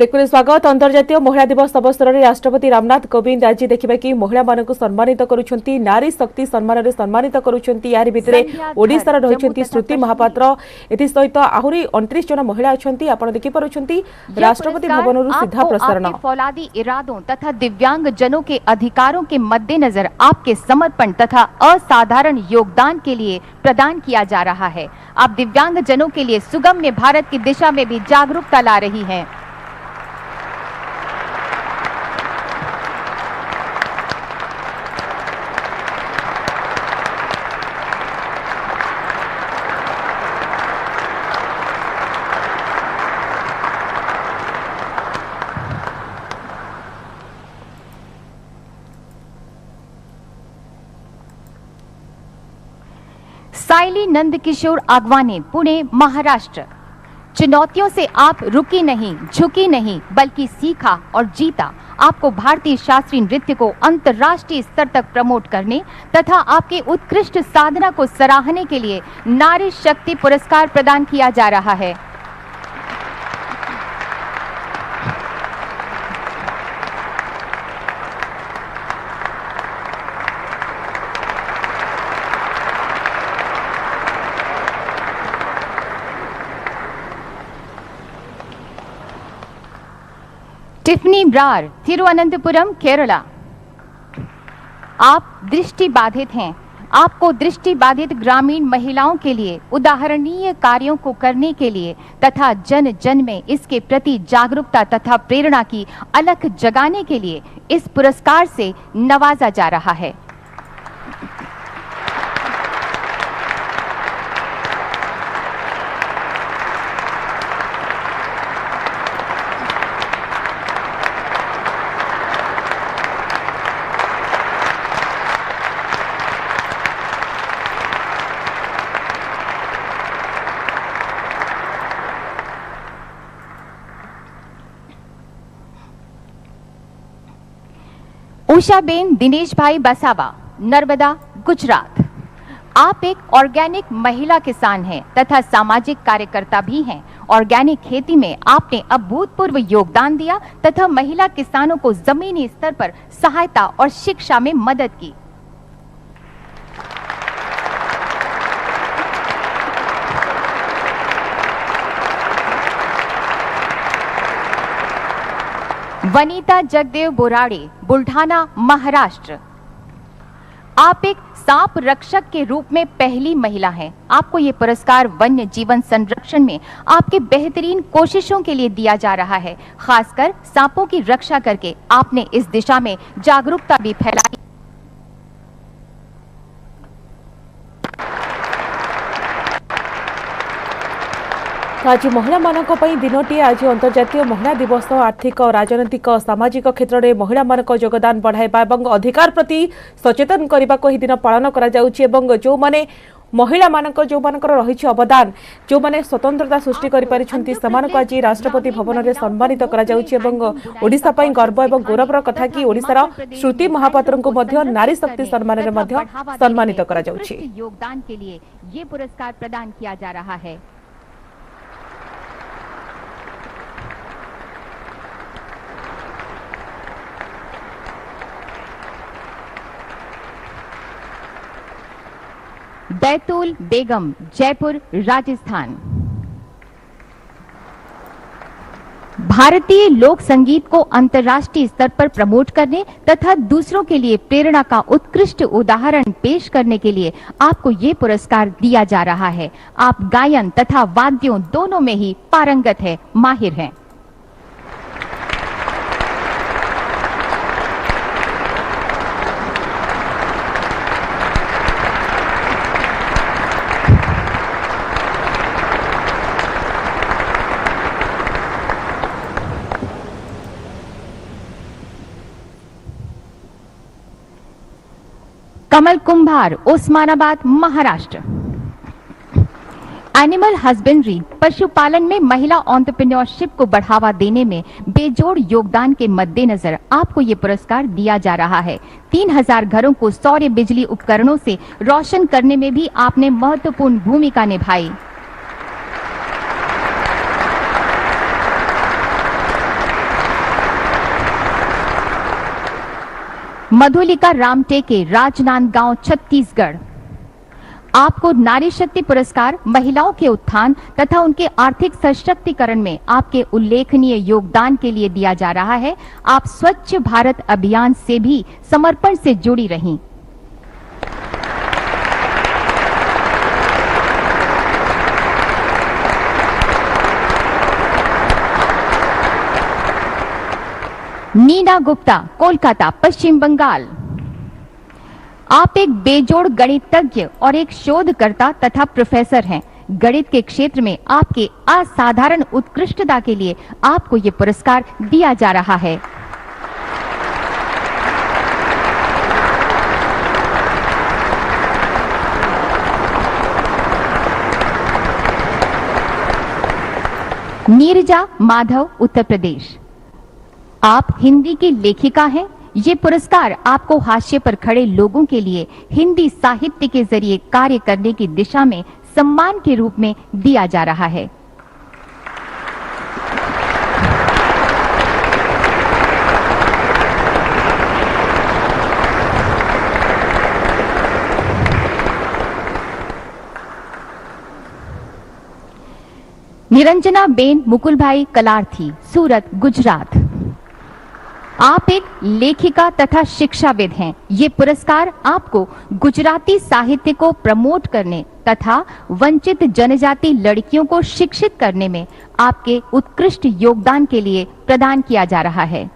Break स्वागत। अंतर्जातीय महिला दिवस अवसर में राष्ट्रपति रामनाथ कोविंद आज देखा कि महिला मानक सम्मानित करुछंती, नारी शक्ति सम्मान में सम्मानित करुछंती। यार भितरे ओडिशार रहिछंती श्रुति महापात्र, एथि सहित आहुरी 29 जन महिला अछंती। आपण देखि परुछंती राष्ट्रपति भवन रु सीधा प्रसारण। फौलादी इरादों तथा दिव्यांग जनों के अधिकारों के मद्देनजर आपके समर्पण तथा असाधारण योगदान के लिए प्रदान किया जा रहा है। आप दिव्यांग जनों के लिए सुगम्य भारत की दिशा में भी जागरूकता ला रही हैं। साइली नंदकिशोर आगवाने, पुणे, महाराष्ट्र। चुनौतियों से आप रुकी नहीं, झुकी नहीं, बल्कि सीखा और जीता। आपको भारतीय शास्त्रीय नृत्य को अंतर्राष्ट्रीय स्तर तक प्रमोट करने तथा आपके उत्कृष्ट साधना को सराहने के लिए नारी शक्ति पुरस्कार प्रदान किया जा रहा है। टिफनी ब्रार, तिरुवनंतपुरम, केरला। आप दृष्टि बाधित हैं। आपको दृष्टि बाधित ग्रामीण महिलाओं के लिए उदाहरणीय कार्यों को करने के लिए तथा जन जन में इसके प्रति जागरूकता तथा प्रेरणा की अलख जगाने के लिए इस पुरस्कार से नवाजा जा रहा है। उषाबेन दिनेश भाई बसावा, नर्मदा, गुजरात। आप एक ऑर्गेनिक महिला किसान हैं तथा सामाजिक कार्यकर्ता भी हैं। ऑर्गेनिक खेती में आपने अभूतपूर्व योगदान दिया तथा महिला किसानों को जमीनी स्तर पर सहायता और शिक्षा में मदद की। वनीता जगदेव बोराड़े, बुल्ढाना, महाराष्ट्र। आप एक सांप रक्षक के रूप में पहली महिला हैं। आपको ये पुरस्कार वन्य जीवन संरक्षण में आपके बेहतरीन कोशिशों के लिए दिया जा रहा है। खासकर सांपों की रक्षा करके आपने इस दिशा में जागरूकता भी फैलाई। आज महिला मानक पई दिनटी आज अंतर्जातीय महिला दिवस। आर्थिक राजनैतिक सामाजिक क्षेत्र में महिला मानक योगदान बढ़ाइबा एवं अधिकार प्रति सचेतन करने को दिन पालन करा जाउछि एवं जो माने महिला मानक जो मानकर रही अवदान जो माने स्वतंत्रता सृष्टि करि परिछंती समानक आज राष्ट्रपति भवन में सम्मानित करा जाउछि एवं ओडिशा पई गर्व एवं गौरवर कथा कि ओडिशार श्रुति महापात्र को मध्य नारी शक्ति सम्मान में मध्य सम्मानित करा जाउछि। योगदान के लिए ये पुरस्कार प्रदान किया जा रहा है। बैतूल बेगम, जयपुर, राजस्थान। भारतीय लोक संगीत को अंतर्राष्ट्रीय स्तर पर प्रमोट करने तथा दूसरों के लिए प्रेरणा का उत्कृष्ट उदाहरण पेश करने के लिए आपको ये पुरस्कार दिया जा रहा है। आप गायन तथा वाद्यों दोनों में ही पारंगत है, माहिर हैं। कमल कुंभार, उस्मानाबाद, महाराष्ट्र। एनिमल हस्बेंड्री, पशुपालन में महिला एंटरप्रेन्योरशिप को बढ़ावा देने में बेजोड़ योगदान के मद्देनजर आपको ये पुरस्कार दिया जा रहा है। 3000 घरों को सौर बिजली उपकरणों से रोशन करने में भी आपने महत्वपूर्ण भूमिका निभाई। मधुलिका रामटेके, राजनांदगांव, छत्तीसगढ़। आपको नारी शक्ति पुरस्कार महिलाओं के उत्थान तथा उनके आर्थिक सशक्तिकरण में आपके उल्लेखनीय योगदान के लिए दिया जा रहा है। आप स्वच्छ भारत अभियान से भी समर्पण से जुड़ी रहीं। नीना गुप्ता, कोलकाता, पश्चिम बंगाल। आप एक बेजोड़ गणितज्ञ और एक शोधकर्ता तथा प्रोफेसर हैं। गणित के क्षेत्र में आपके असाधारण उत्कृष्टता के लिए आपको ये पुरस्कार दिया जा रहा है। नीरजा माधव, उत्तर प्रदेश। आप हिंदी की लेखिका हैं। ये पुरस्कार आपको हाशिए पर खड़े लोगों के लिए हिंदी साहित्य के जरिए कार्य करने की दिशा में सम्मान के रूप में दिया जा रहा है। निरंजना बेन मुकुलभाई कलार्थी, सूरत, गुजरात। आप एक लेखिका तथा शिक्षाविद हैं। ये पुरस्कार आपको गुजराती साहित्य को प्रमोट करने तथा वंचित जनजाति लड़कियों को शिक्षित करने में आपके उत्कृष्ट योगदान के लिए प्रदान किया जा रहा है।